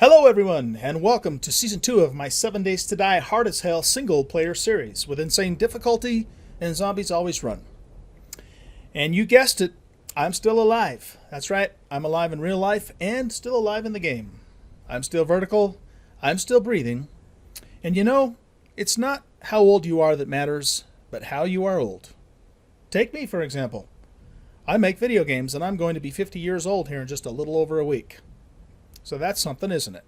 Hello everyone, and welcome to Season 2 of my 7 Days to Die Hard as Hell single-player series with insane difficulty and zombies always run. And you guessed it, I'm still alive. That's right, I'm alive in real life and still alive in the game. I'm still vertical, I'm still breathing. And you know, it's not how old you are that matters, but how you are old. Take me, for example. I make video games and I'm going to be 50 years old here in just a little over a week. So that's something, isn't it?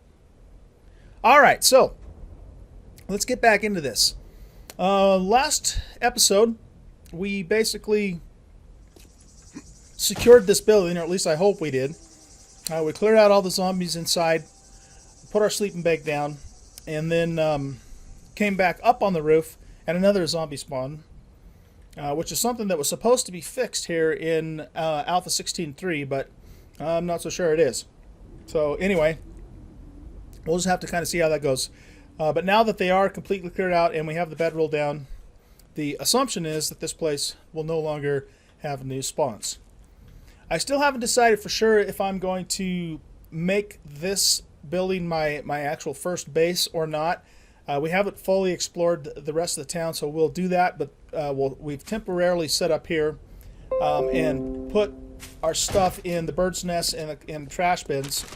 Alright, so let's get back into this. Last episode, we basically secured this building, or at least I hope we did. We cleared out all the zombies inside, put our sleeping bag down, and then came back up on the roof, and another zombie spawned, which is something that was supposed to be fixed here in Alpha 16.3, but I'm not so sure it is. So anyway, we'll just have to kind of see how that goes. But now that they are completely cleared out and we have the bedroll down, the assumption is that this place will no longer have new spawns. I still haven't decided for sure if I'm going to make this building my actual first base or not. We haven't fully explored the rest of the town, so we'll do that. But we've temporarily set up here and put our stuff in the bird's nest and in trash bins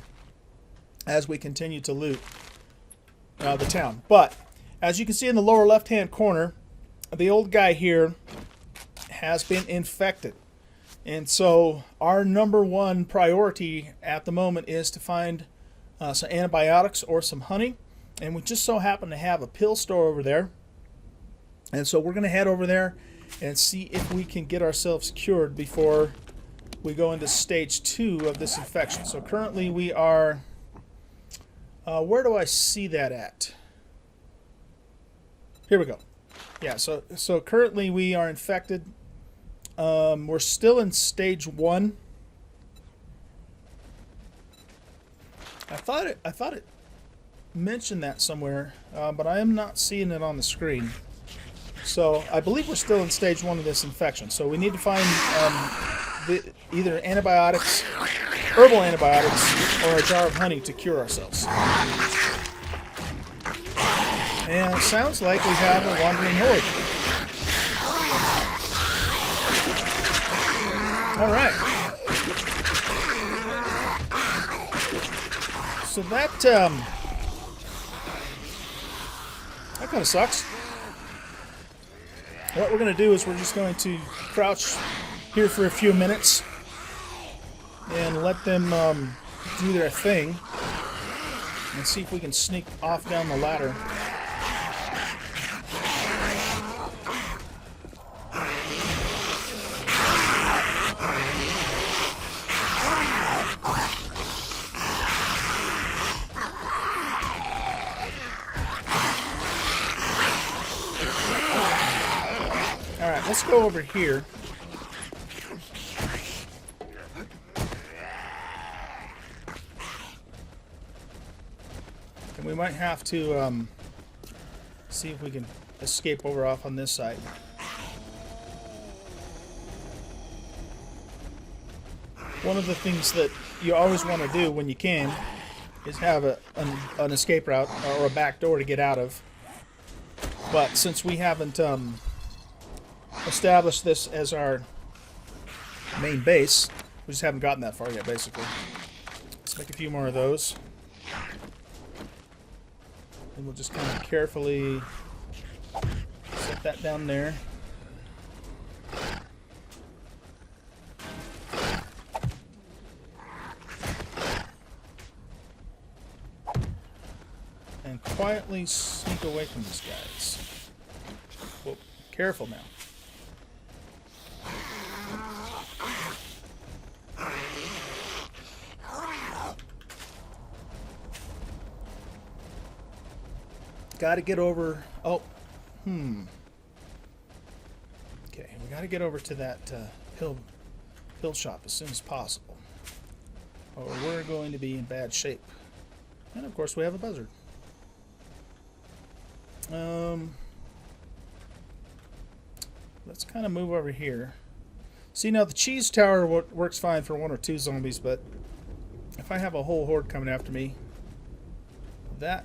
as we continue to loot the town. But as you can see in the lower left hand corner, the old guy here has been infected, and so our number one priority at the moment is to find some antibiotics or some honey, and we just so happen to have a pill store over there, and so we're going to head over there and see if we can get ourselves cured before we go into stage 2 of this infection. So currently we are, where do I see that at? Here we go. Yeah, so currently we are infected. We're still in stage 1. I thought it mentioned that somewhere, but I am not seeing it on the screen. So I believe we're still in stage 1 of this infection. So we need to find either antibiotics, herbal antibiotics, or a jar of honey to cure ourselves. And it sounds like we have a wandering horde. Alright. So that kind of sucks. What we're going to do is we're just going to crouch here for a few minutes and let them do their thing and see if we can sneak off down the ladder. Alright, let's go over here. And we might have to see if we can escape over off on this side. One of the things that you always want to do when you can is have an escape route or a back door to get out of. But since we haven't established this as our main base, we just haven't gotten that far yet, basically. Let's make a few more of those. And we'll just kind of carefully set that down there. And quietly sneak away from these guys. Whoa, careful now. Got to get over. Oh, okay. We got to get over to that pill shop as soon as possible, or we're going to be in bad shape. And of course, we have a buzzard. Let's kind of move over here. See, now the cheese tower works fine for 1 or 2 zombies, but if I have a whole horde coming after me, that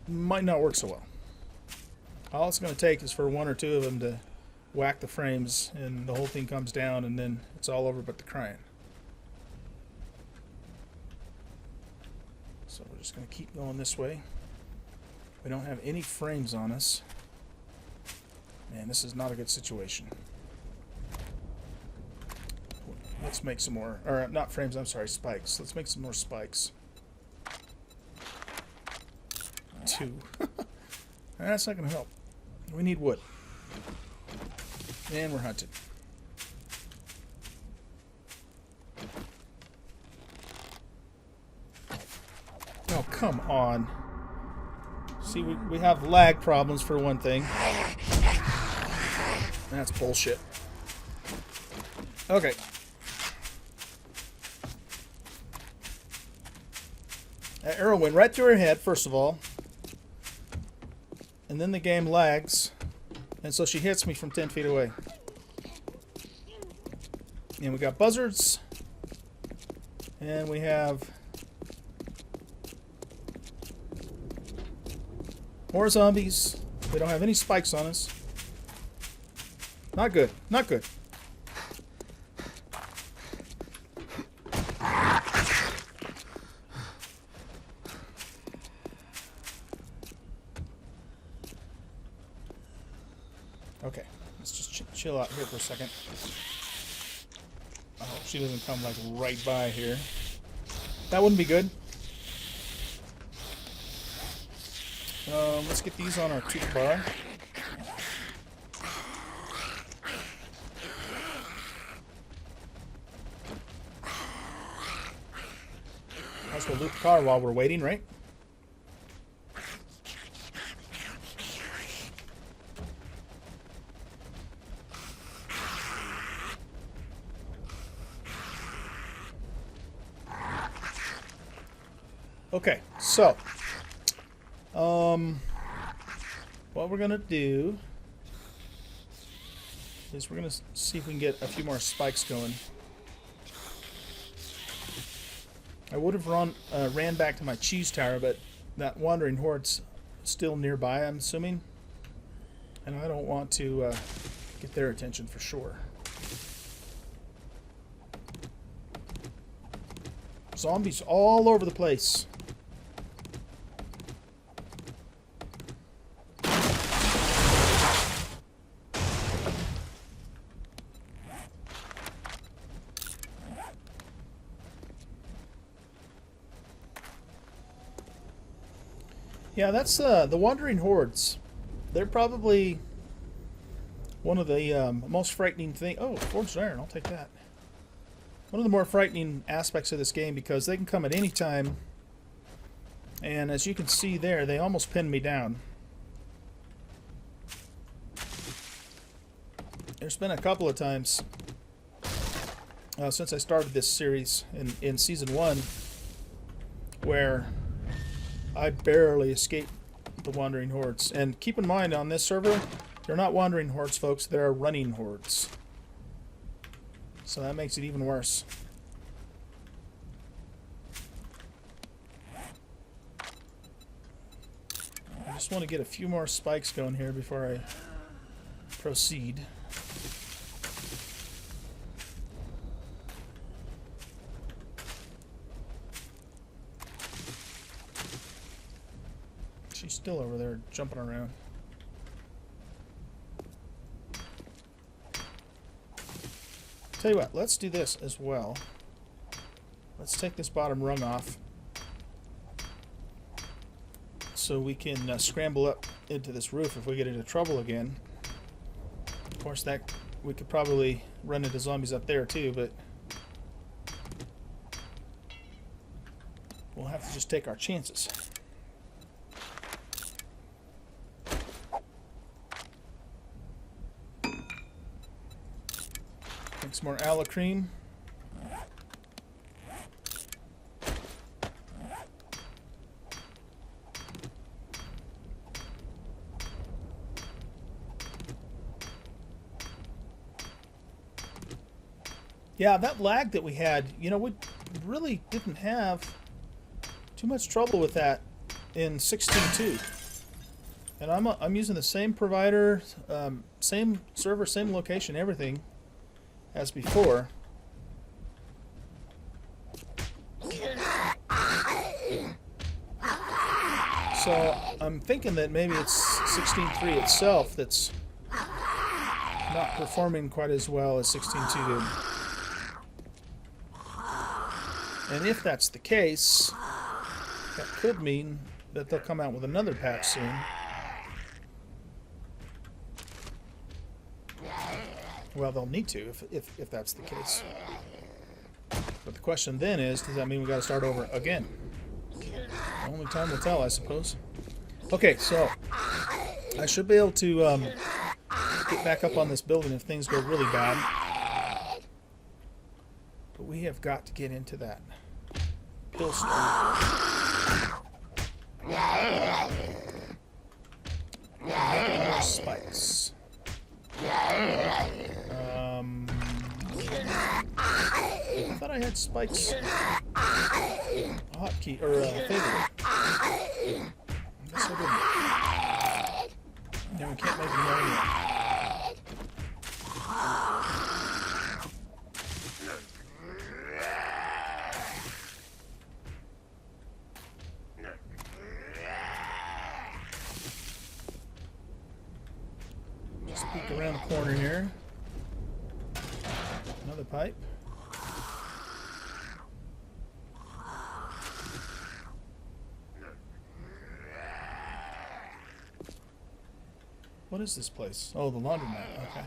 might not work so well. All it's going to take is for one or two of them to whack the frames and the whole thing comes down and then it's all over but the crying. So we're just going to keep going this way. We don't have any frames on us. Man, this is not a good situation. Let's make some more, or not frames, I'm sorry, spikes. Let's make some more spikes. 2. That's not going to help. We need wood. And we're hunted. Oh, come on. See, we have lag problems for one thing. That's bullshit. Okay. That arrow went right through her head, first of all. And then the game lags. And so she hits me from 10 feet away. And we got buzzards. And we have more zombies. We don't have any spikes on us. Not good. Not good. Okay, let's just chill out here for a second. I hope she doesn't come like right by here. That wouldn't be good. Let's get these on our tooth bar. Might as well loot the car while we're waiting, right? Okay, so what we're gonna do is we're gonna see if we can get a few more spikes going. I would have ran back to my cheese tower, but that wandering horde's still nearby, I'm assuming, and I don't want to get their attention for sure. Zombies all over the place. Yeah, that's the wandering hordes. They're probably one of the most frightening things. Oh, forged iron, I'll take that. One of the more frightening aspects of this game because they can come at any time. And as you can see there, they almost pinned me down. There's been a couple of times since I started this series in Season 1 where I barely escaped the wandering hordes. And keep in mind, on this server, they're not wandering hordes, folks. They're running hordes. So that makes it even worse. I just want to get a few more spikes going here before I proceed. She's still over there jumping around. Tell you what, let's do this as well. Let's take this bottom rung off so we can scramble up into this roof if we get into trouble again. Of course, that we could probably run into zombies up there too, but we'll have to just take our chances. Some more aloe cream. Yeah, that lag that we had, you know, we really didn't have too much trouble with that in 16.2. And I'm using the same provider, same server, same location, everything as before. So I'm thinking that maybe it's 16.3 itself that's not performing quite as well as 16.2 did. And if that's the case, that could mean that they'll come out with another patch soon. Well, they'll need to if that's the case. But the question then is, does that mean we got to start over again? Only time will tell, I suppose. Okay, so I should be able to get back up on this building if things go really bad. But we have got to get into that pill store. More spikes. I thought I had spikes. Hotkey or favorite. I guess I didn't. Then we can't make them know yet. Just peek around the corner here. Another pipe. What is this place? Oh, the laundromat. Okay.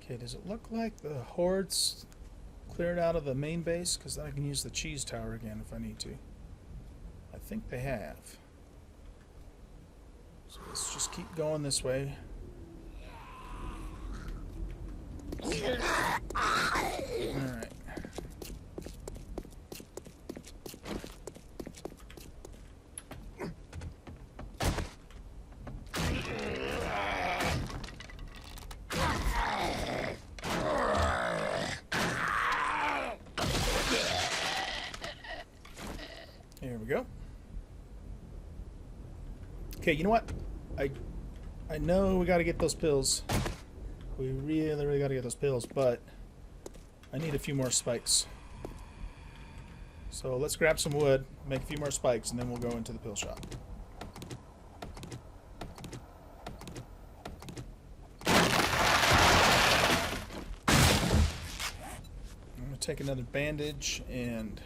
Okay, does it look like the hordes cleared out of the main base? Because then I can use the cheese tower again if I need to. I think they have. So let's just keep going this way. Alright. There we go. Okay, you know what? I know we got to get those pills. We really got to get those pills, but I need a few more spikes. So let's grab some wood, make a few more spikes, and then we'll go into the pill shop. I'm going to take another bandage and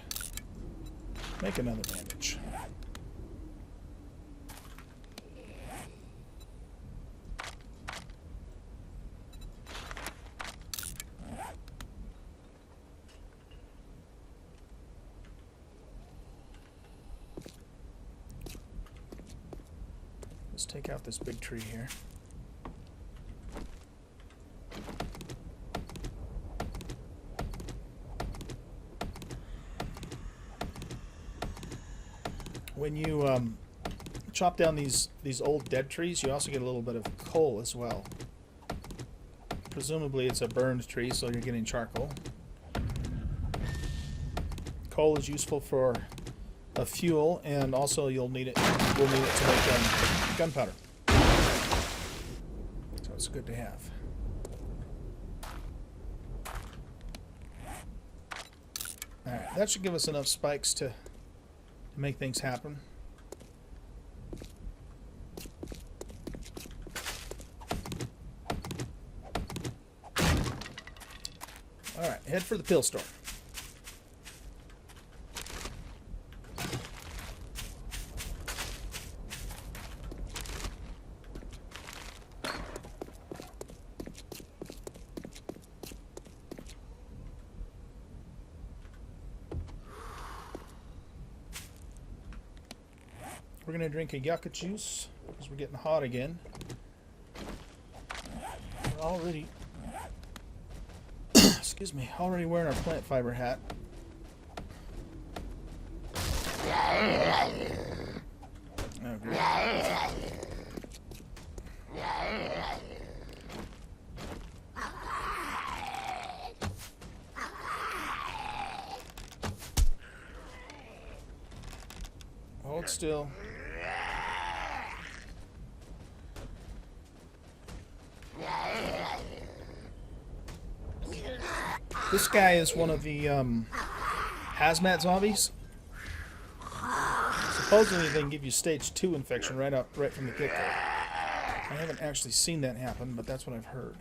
make another bandage. Let's take out this big tree here. When you chop down these old dead trees, you also get a little bit of coal as well. Presumably it's a burned tree, so you're getting charcoal. Coal is useful for a fuel, and also we'll need it to make gunpowder. So it's good to have. Alright, that should give us enough spikes to make things happen. Alright, head for the pill store. We're going to drink a yucca juice because we're getting hot again. We're already Excuse me, already wearing our plant fiber hat. Oh, great. Hold still. This guy is one of the hazmat zombies. Supposedly they can give you stage 2 infection right from the get-go. I haven't actually seen that happen, but that's what I've heard.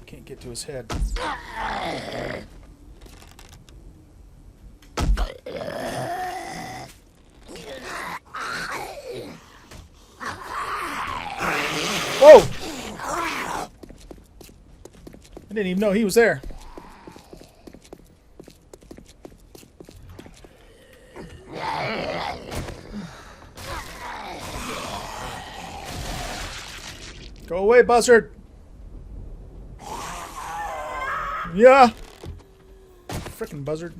Can't get to his head. Whoa! I didn't even know he was there. Go away, buzzard! Yeah! Frickin' buzzard.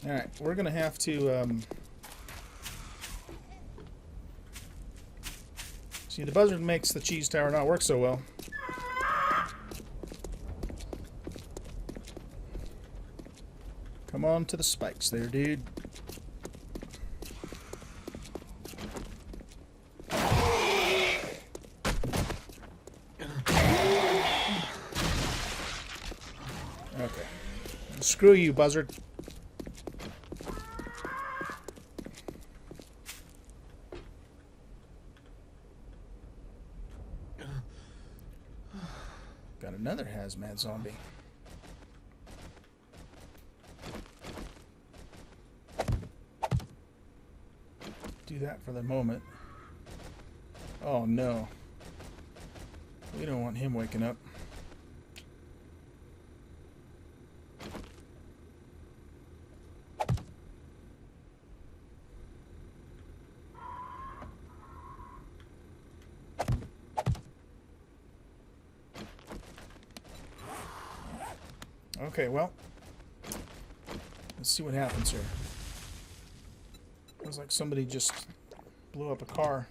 Alright, we're gonna have to, see, the buzzard makes the cheese tower not work so well. Come on to the spikes there, dude. Okay. Screw you, buzzard. Got another hazmat zombie. Do that for the moment. Oh no. We don't want him waking up. Okay, well, let's see what happens here. Feels like somebody just blew up a car.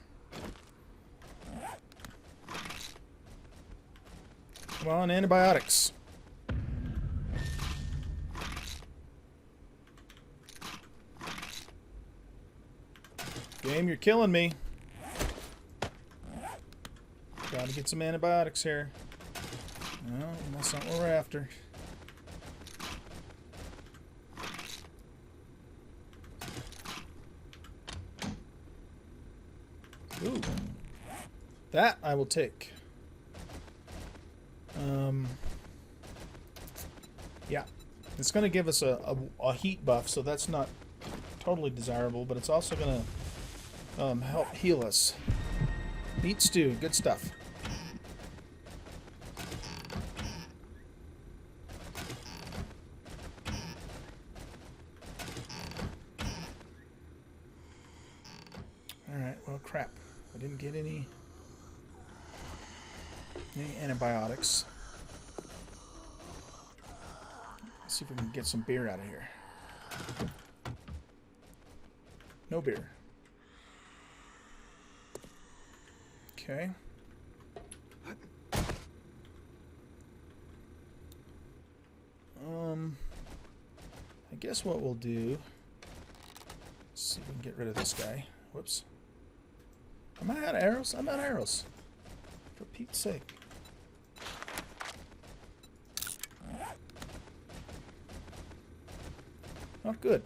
Come on, antibiotics. Game, you're killing me. Gotta get some antibiotics here. No, that's not what we're after. Ooh. That I will take. Yeah. It's going to give us a heat buff, so that's not totally desirable, but it's also going to help heal us. Meat stew, good stuff. Alright, well, crap. I didn't get any antibiotics. Let's see if we can get some beer out of here. No beer. Okay. I guess what we'll do... Let's see if we can get rid of this guy. Whoops. Am I out of arrows? I'm out of arrows. For Pete's sake. Not good.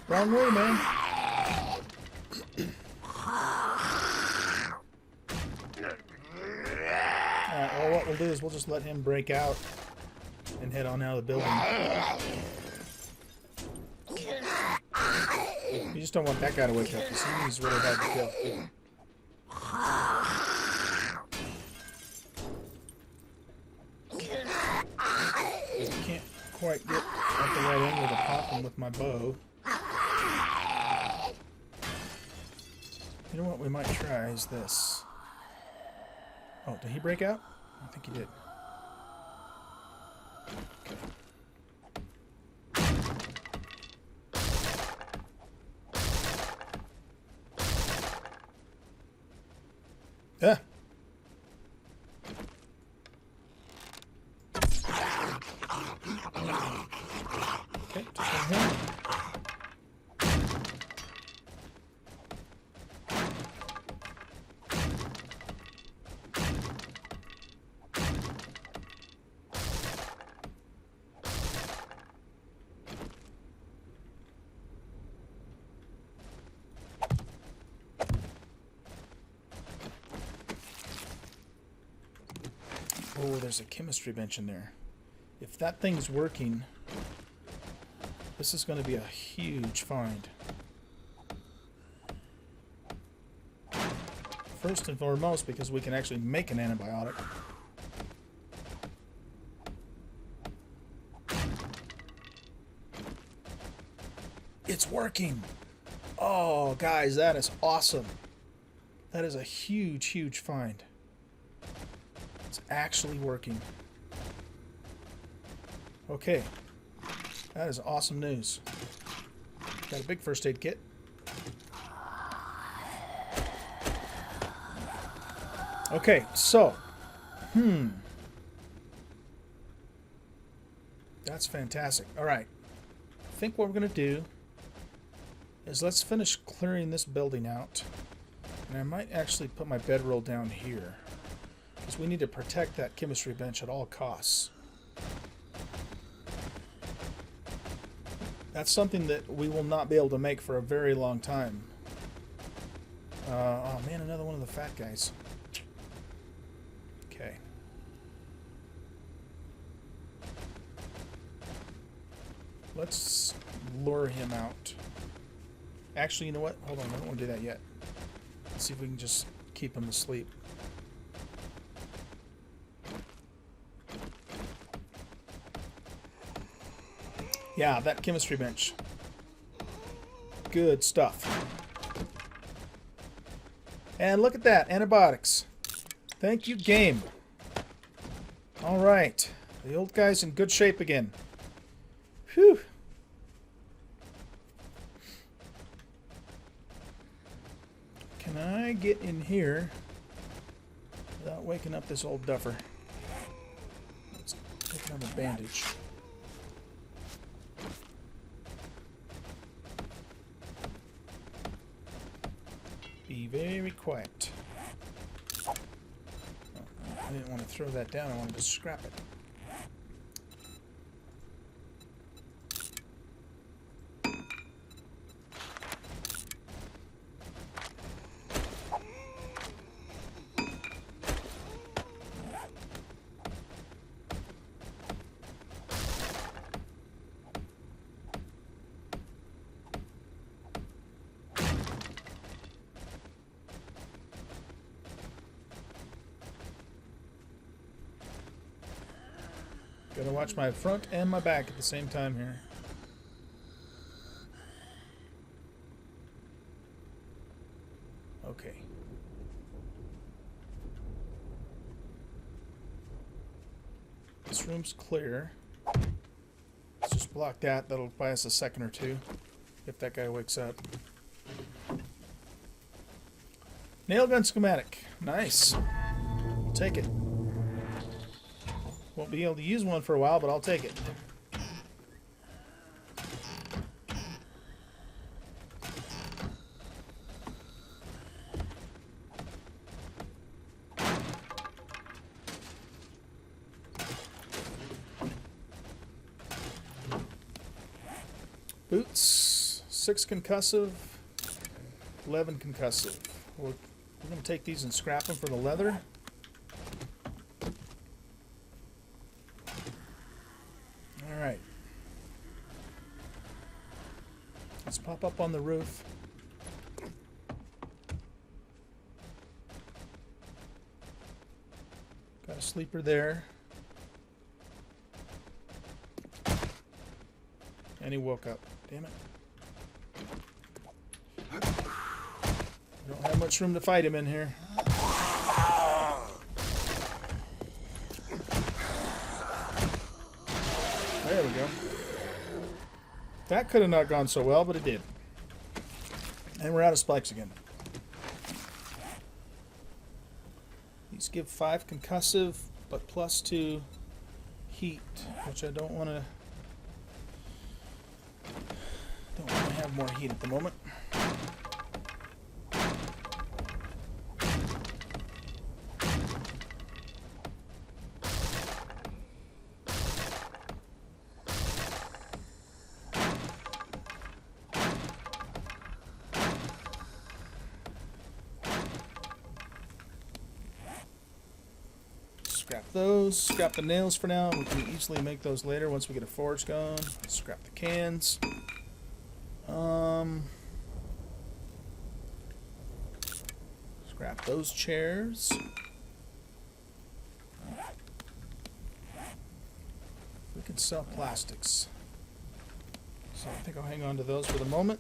Wrong way, man. do is we'll just let him break out and head on out of the building. You just don't want that guy to wake up because he's really hard to kill. Can't quite get at the right angle to pop him with my bow. You know what we might try is this. Oh, did he break out? I think he did. Yeah. Okay, just one here. Oh, there's a chemistry bench in there. If that thing's working, this is going to be a huge find. First and foremost, because we can actually make an antibiotic. It's working! Oh, guys, that is awesome. That is a huge, huge find. It's actually working. Okay. That is awesome news. Got a big first aid kit. Okay, so. That's fantastic. Alright. I think what we're going to do is let's finish clearing this building out. And I might actually put my bedroll down here. Because we need to protect that chemistry bench at all costs. That's something that we will not be able to make for a very long time. Oh man, another one of the fat guys. Okay. Let's lure him out. Actually, you know what? Hold on, I don't want to do that yet. Let's see if we can just keep him asleep. Yeah, that chemistry bench. Good stuff. And look at that, antibiotics. Thank you, game. Alright, the old guy's in good shape again. Whew. Can I get in here without waking up this old duffer? Let's take another bandage. Be very quiet. Oh, I didn't want to throw that down, I wanted to scrap it. Gotta watch my front and my back at the same time here. Okay. This room's clear. Let's just block that. That'll buy us a second or two if that guy wakes up. Nail gun schematic. Nice. I'll take it. Won't be able to use one for a while, but I'll take it. Boots, 6 concussive, 11 concussive. We're going to take these and scrap them for the leather. Let's pop up on the roof. Got a sleeper there. And he woke up. Damn it. Don't have much room to fight him in here. There we go. That could have not gone so well, but it did. And we're out of spikes again. These give 5 concussive, but +2 heat, which I don't want to have more heat at the moment. Scrap those. Scrap the nails for now. We can easily make those later once we get a forge going. Let's scrap the cans. Scrap those chairs. We can sell plastics. So I think I'll hang on to those for the moment.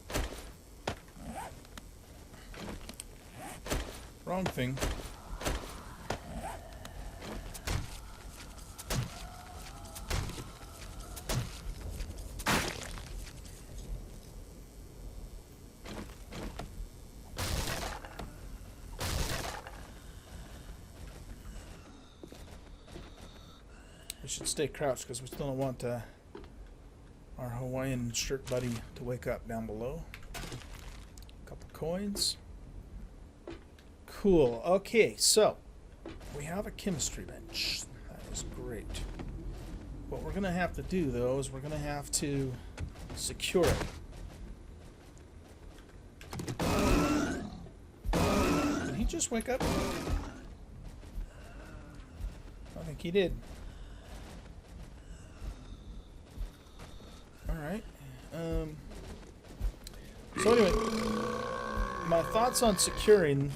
Wrong thing. We should stay crouched because we still don't want our Hawaiian shirt buddy to wake up down below. A couple coins. Cool. Okay, so we have a chemistry bench. That is great. What we're going to have to do, though, is we're going to have to secure it. Did he just wake up? I think he did. Alright. So anyway, my thoughts on securing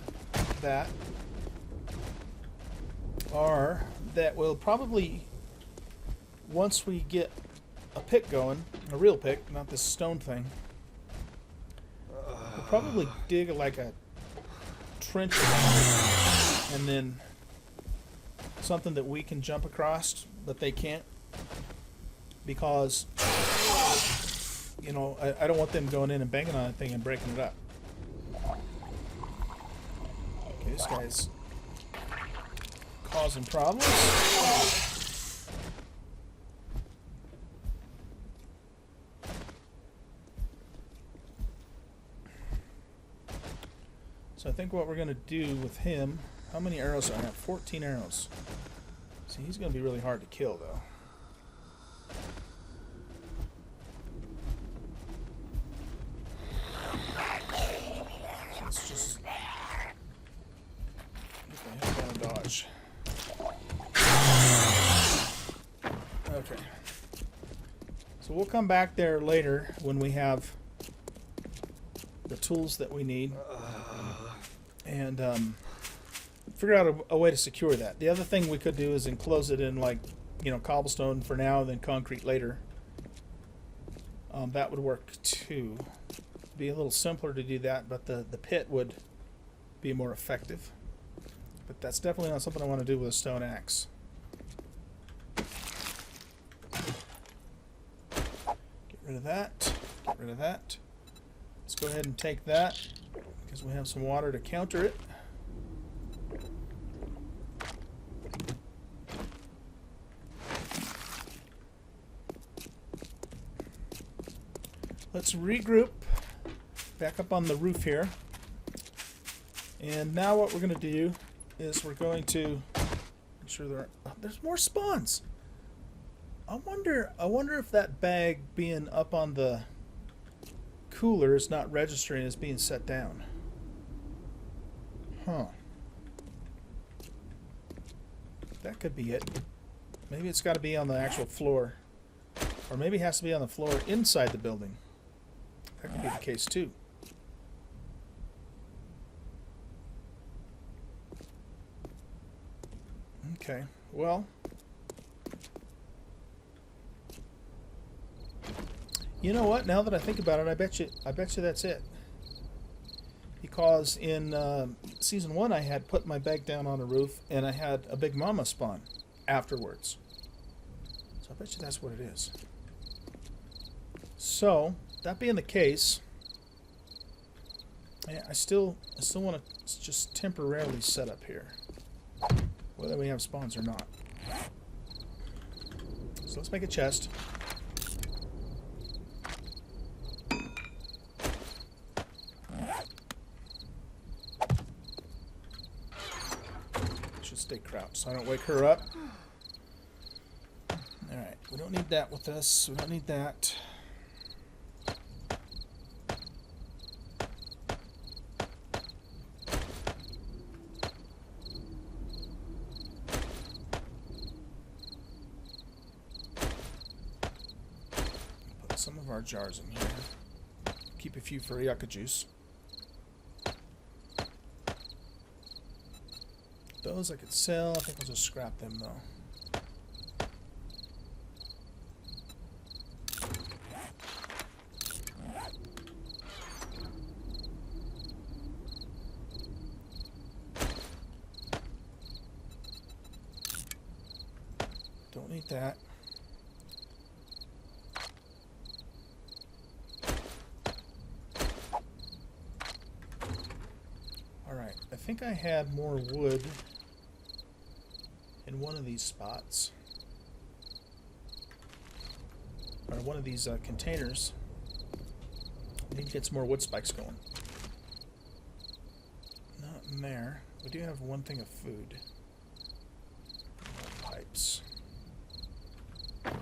that are that we'll probably, once we get a pick going, a real pick, not this stone thing, we'll probably dig like a trench and then something that we can jump across but they can't, because you know, I don't want them going in and banging on that thing and breaking it up. Okay, this guy's causing problems. So I think what we're going to do with him, how many arrows do I have? 14 arrows. See, he's going to be really hard to kill, though. Let's just get the heck down and dodge. Okay. So we'll come back there later when we have the tools that we need and figure out a way to secure that. The other thing we could do is enclose it in, like, you know, cobblestone for now, then concrete later. That would work too. Be a little simpler to do that, but the pit would be more effective. But that's definitely not something I want to do with a stone axe. Get rid of that. Get rid of that. Let's go ahead and take that because we have some water to counter it. Let's regroup back up on the roof here. And now what we're going to do is we're going to make sure there's more spawns. I wonder if that bag being up on the cooler is not registering as being set down. Huh. That could be it. Maybe it's got to be on the actual floor. Or maybe it has to be on the floor inside the building. That could be the case too. Okay, well, you know what? Now that I think about it, I bet you that's it. Because in season 1, I had put my bag down on a roof, and I had a big mama spawn afterwards. So I bet you that's what it is. So that being the case, yeah, I still want to just temporarily set up here, whether we have spawns or not. So let's make a chest. Should stay crouched so I don't wake her up. Alright, we don't need that with us. We don't need that. Some of our jars in here. Keep a few for yucca juice. Those I could sell. I think I'll just scrap them though. Don't need that. I think I had more wood in one of these spots, or one of these containers. I need to get some more wood spikes going. Not in there. We do have one thing of food. More pipes. There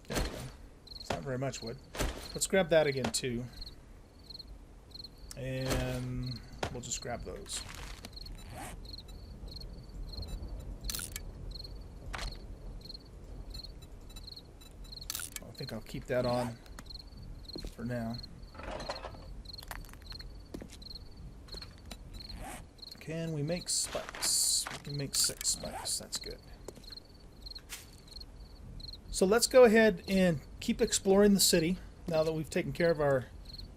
we go. It's not very much wood. Let's grab that again too. And we'll just grab those. I think I'll keep that on for now. Can we make spikes? We can make 6 spikes. That's good. So let's go ahead and keep exploring the city now that we've taken care of our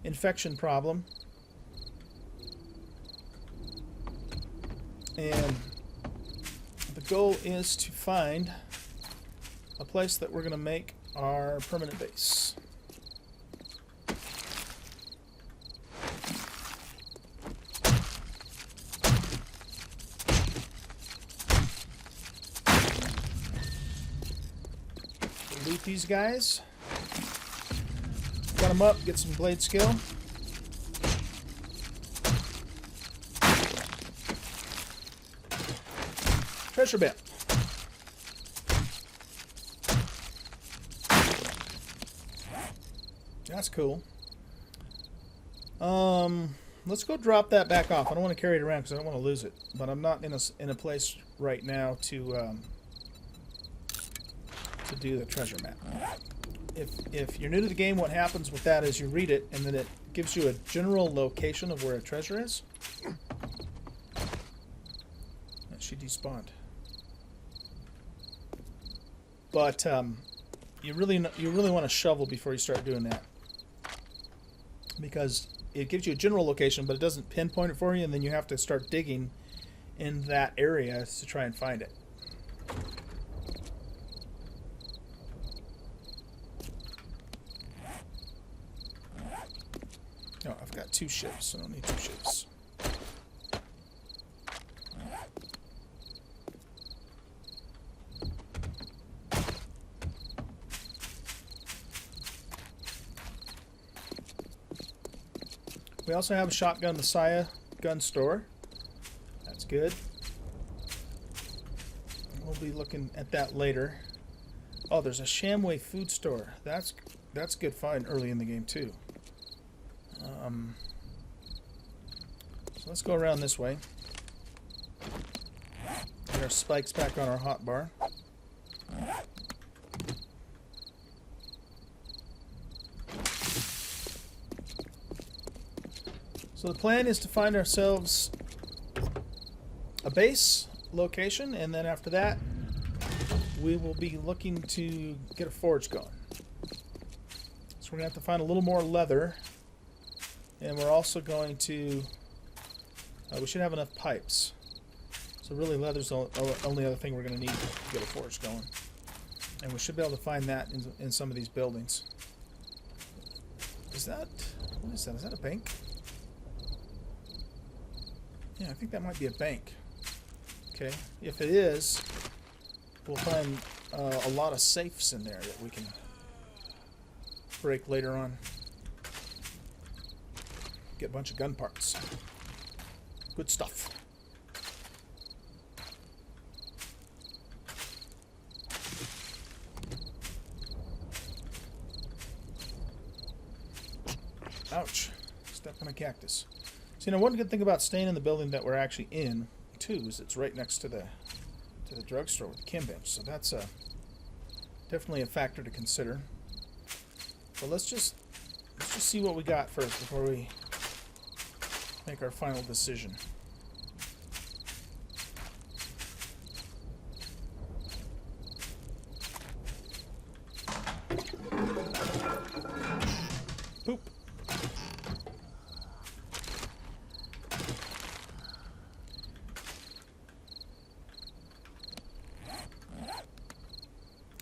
infection problem. And the goal is to find a place that we're going to make our permanent base. We'll loot these guys. Cut them up, get some blade skill. Treasure bin. That's cool. Let's go drop that back off. I don't want to carry it around because I don't want to lose it. But I'm not in a place right now to do the treasure map. If you're new to the game, what happens with that is you read it and then it gives you a general location of where a treasure is. She despawned. But you really want to shovel before you start doing that, because it gives you a general location, but it doesn't pinpoint it for you, and then you have to start digging in that area to try and find it. No, I've got 2 ships, so I don't need 2 ships. We also have a Shotgun Messiah gun store. That's good. We'll be looking at that later. Oh, there's a Shamway food store. That's good find early in the game too. So let's go around this way. Get our spikes back on our hotbar. So the plan is to find ourselves a base location, and then after that we will be looking to get a forge going. So we're going to have to find a little more leather, and we're also going to we should have enough pipes. So really leather's the only other thing we're going to need to get a forge going, and we should be able to find that in some of these buildings. Is that, what is that? Is that a bank? Yeah, I think that might be a bank. Okay, if it is, we'll find a lot of safes in there that we can break later on. Get a bunch of gun parts. Good stuff. Ouch. Step on a cactus. So, you know, one good thing about staying in the building that we're actually in, too, is it's right next to the drugstore with the chem bench. So that's definitely a factor to consider. But let's just see what we got first before we make our final decision. Poop.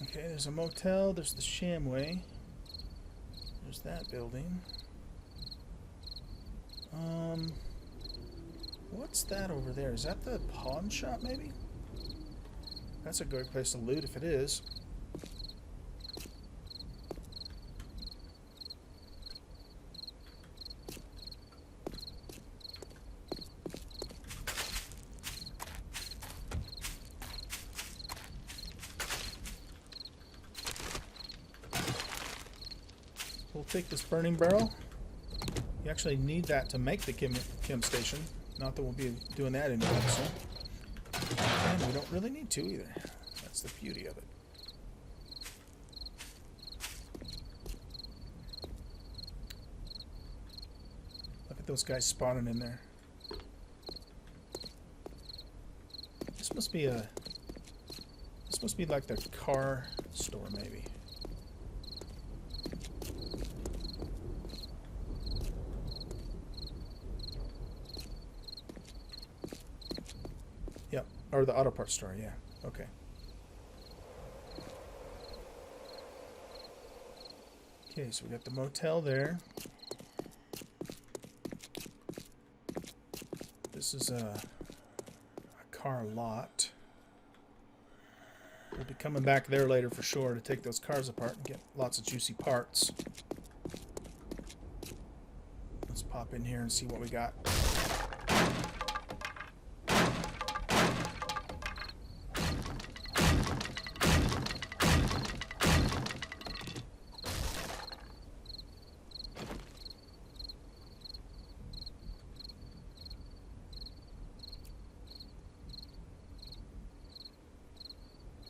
Okay, there's a motel, there's the Shamway. There's that building. What's that over there? Is that the pawn shop, maybe? That's a good place to loot if it is. We'll take this burning barrel. You actually need that to make the chem station. Not that we'll be doing that anytime soon. And we don't really need to either. That's the beauty of it. Look at those guys spawning in there. This must be like the car store, maybe. Yep, or the auto parts store, yeah. Okay. Okay, so we got the motel there. This is a car lot. We'll be coming back there later for sure to take those cars apart and get lots of juicy parts. Let's pop in here and see what we got.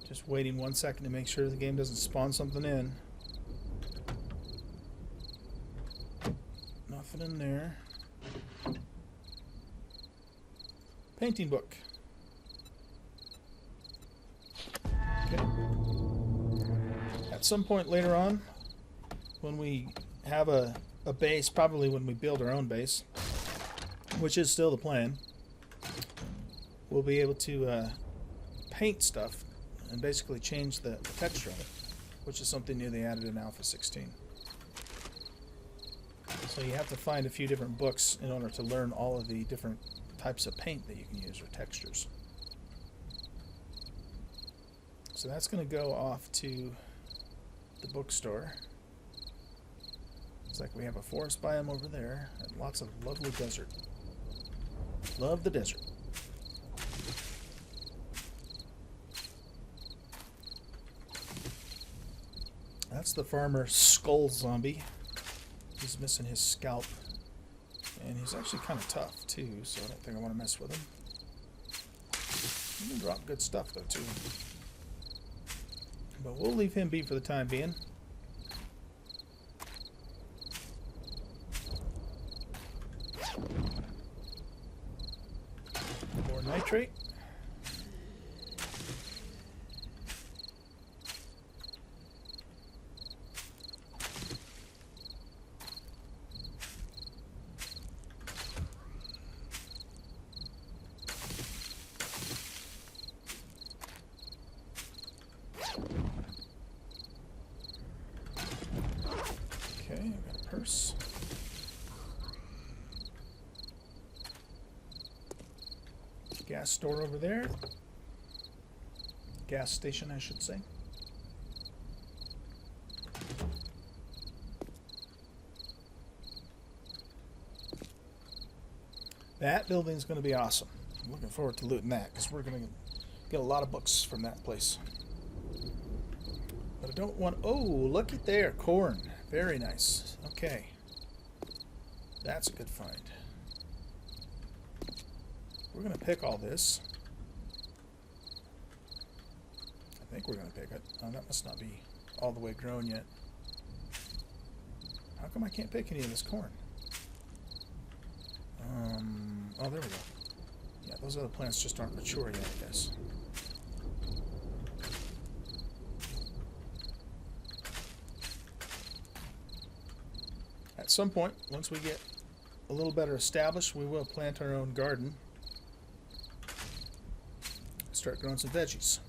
Just waiting 1 second to make sure the game doesn't spawn something in. Nothing in there. Painting book. Okay. At some point later on, when we have a base, probably when we build our own base, which is still the plan, we'll be able to paint stuff and basically change the texture of it, which is something new they added in Alpha 16. So you have to find a few different books in order to learn all of the different types of paint that you can use or textures. So that's going to go off to the bookstore. Looks like we have a forest biome over there and lots of lovely desert. Love the desert. That's the farmer skull zombie. He's missing his scalp. And he's actually kind of tough too, so I don't think I want to mess with him. He can drop good stuff though too. But we'll leave him be for the time being. trait. Okay, I got a purse. Gas store over there. Gas station, I should say. That building's going to be awesome. I'm looking forward to looting that because we're going to get a lot of books from that place. But I don't want... Oh, look at there. Corn. Very nice. Okay. That's a good find. We're going to pick all this. I think we're going to pick it. Oh, that must not be all the way grown yet. How come I can't pick any of this corn? Oh, there we go. Yeah, those other plants just aren't mature yet, I guess. At some point, once we get a little better established, we will plant our own garden. Start growing some veggies.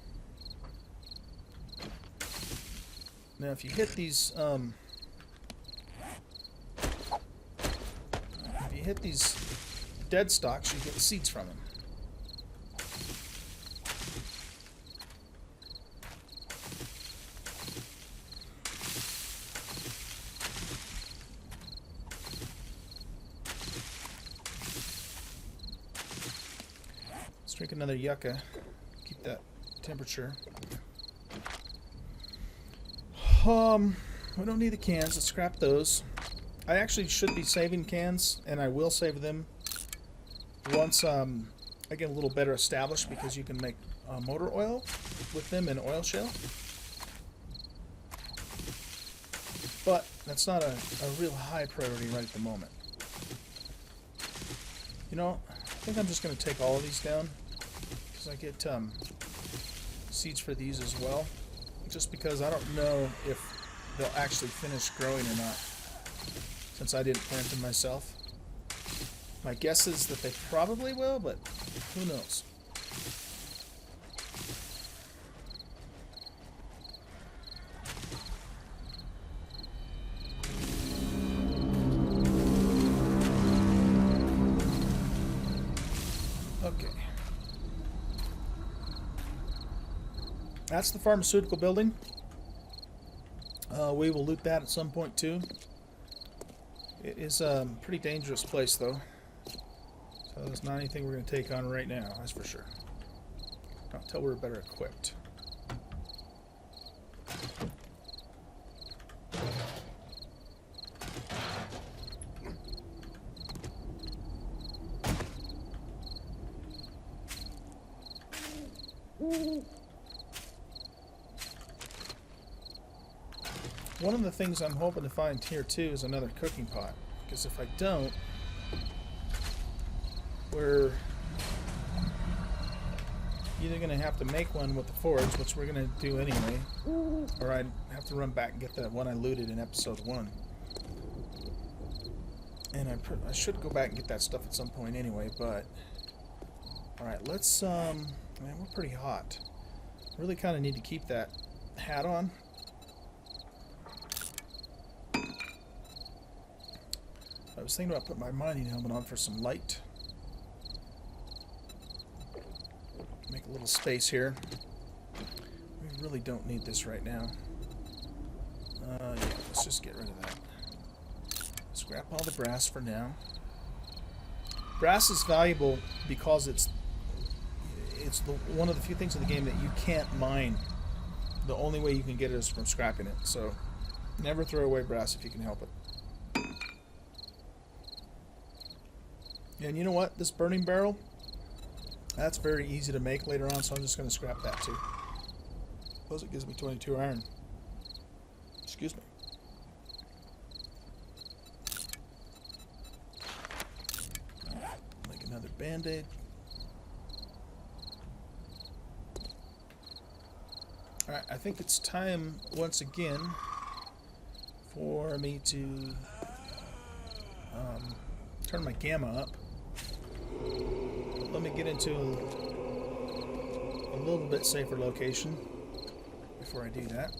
Now, if you hit these, dead stalks, you get seeds from them. Let's drink another yucca. Keep that temperature. We don't need the cans. Let's scrap those. I actually should be saving cans, and I will save them once I get a little better established, because you can make motor oil with them in oil shale. But that's not a real high priority right at the moment. You know, I think I'm just going to take all of these down, because I get seeds for these as well, just because I don't know if they'll actually finish growing or not, since I didn't plant them myself. My guess is that they probably will, but who knows? Okay. That's the pharmaceutical building. We will loot that at some point too. It is a pretty dangerous place though. So there's not anything we're going to take on right now, that's for sure. Not until we're better equipped. One of the things I'm hoping to find here too is another cooking pot, because if I don't, we're either going to have to make one with the forge, which we're going to do anyway, or I'd have to run back and get that one I looted in episode 1. And I should go back and get that stuff at some point anyway, but... Alright, let's, man, we're pretty hot. Really kind of need to keep that hat on. I was thinking about putting my mining helmet on for some light. Make a little space here. We really don't need this right now. Yeah, let's just get rid of that. Scrap all the brass for now. Brass is valuable because it's one of the few things in the game that you can't mine. The only way you can get it is from scrapping it. So never throw away brass if you can help it. And you know what? This burning barrel, that's very easy to make later on, so I'm just going to scrap that too. Suppose it gives me 22 iron. Excuse me. Make another band-aid. Alright, I think it's time once again for me to turn my gamma up. But let me get into a little bit safer location before I do that.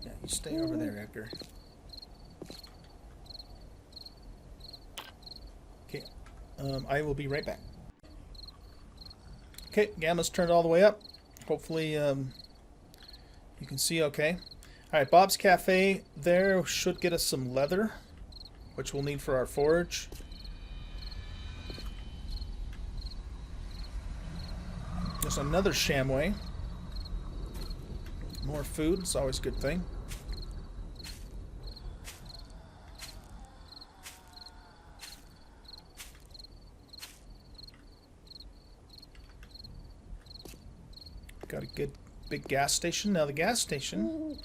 Yeah, you stay over there, Edgar. Okay, I will be right back. Okay, gamma's turned all the way up. Hopefully you can see okay. Alright, Bob's Cafe there should get us some leather, which we'll need for our forge. There's another shamway. More food, it's always a good thing. Got a good big gas station. Now the gas station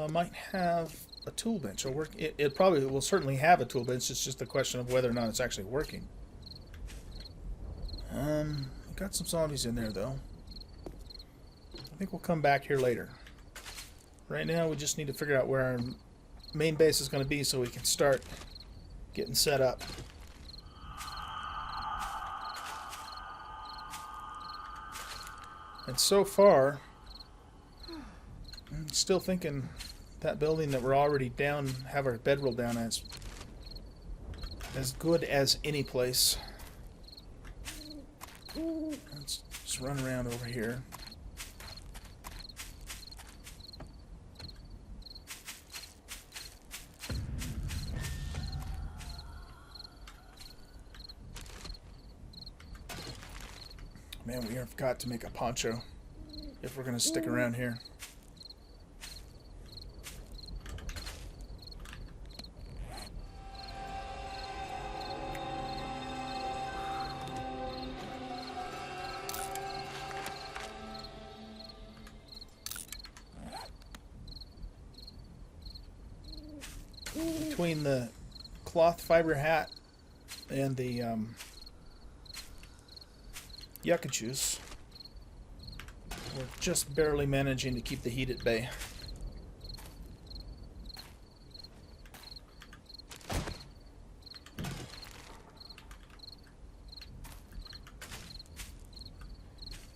might have a tool bench. It probably will certainly have a tool bench. It's just a question of whether or not it's actually working. Got some zombies in there though. I think we'll come back here later. Right now we just need to figure out where our main base is going to be so we can start getting set up. And so far, I'm still thinking that building that we're already down, have our bedroll down as good as any place. Let's just run around over here. Man, we have got to make a poncho if we're going to stick around here. Between the cloth fiber hat and the yucca juice, we're just barely managing to keep the heat at bay.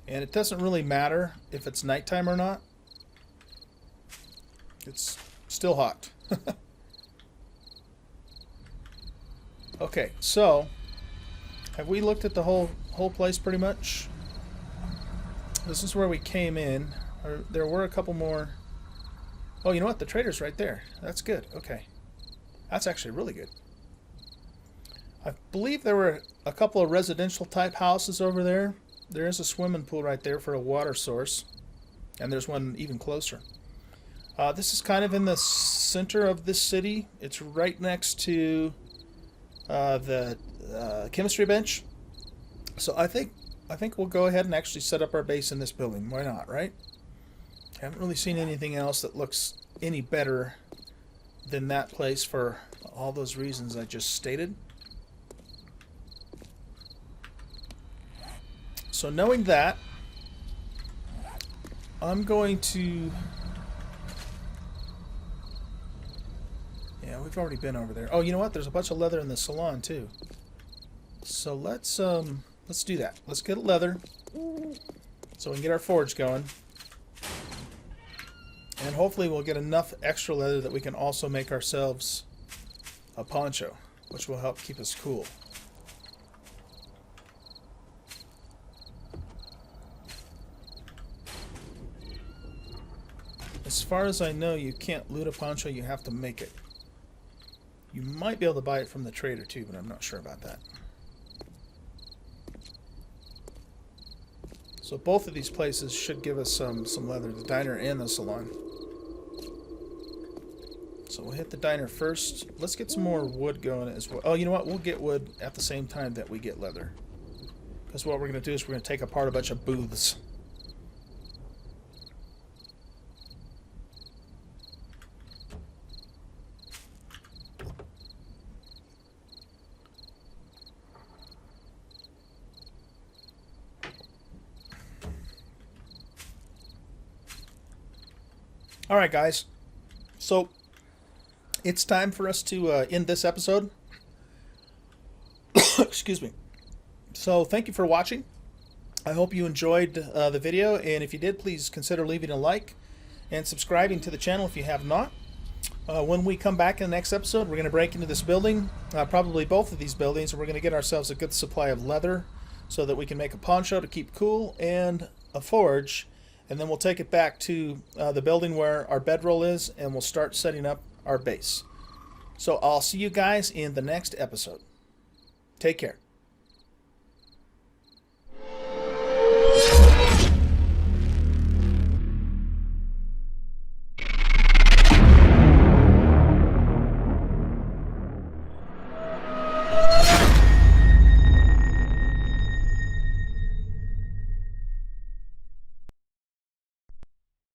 And it doesn't really matter if it's nighttime or not. It's still hot. Okay, so have we looked at the whole place pretty much? This is where we came in. There were a couple more. Oh, you know what? The trader's right there. That's good. Okay. That's actually really good. I believe there were a couple of residential type houses over there. There is a swimming pool right there for a water source. And there's one even closer. This is kind of in the center of this city. It's right next to the chemistry bench. So I think we'll go ahead and actually set up our base in this building. Why not, right? Haven't really seen anything else that looks any better than that place for all those reasons I just stated. So knowing that, I'm going to... Yeah, we've already been over there. Oh, you know what? There's a bunch of leather in the salon too. So let's do that. Let's get leather so we can get our forge going. And hopefully we'll get enough extra leather that we can also make ourselves a poncho, which will help keep us cool. As far as I know, you can't loot a poncho, you have to make it. You might be able to buy it from the trader too, but I'm not sure about that. So both of these places should give us some leather, the diner and the salon. So we'll hit the diner first. Let's get some more wood going as well. Oh, you know what? We'll get wood at the same time that we get leather. Because what we're going to do is we're going to take apart a bunch of booths. All right, guys. So it's time for us to end this episode. Excuse me. So thank you for watching. I hope you enjoyed the video, and if you did, please consider leaving a like and subscribing to the channel if you have not. When we come back in the next episode, we're going to break into this building, probably both of these buildings, and we're going to get ourselves a good supply of leather so that we can make a poncho to keep cool and a forge, and then we'll take it back to the building where our bedroll is, and we'll start setting up our base. So I'll see you guys in the next episode. Take care.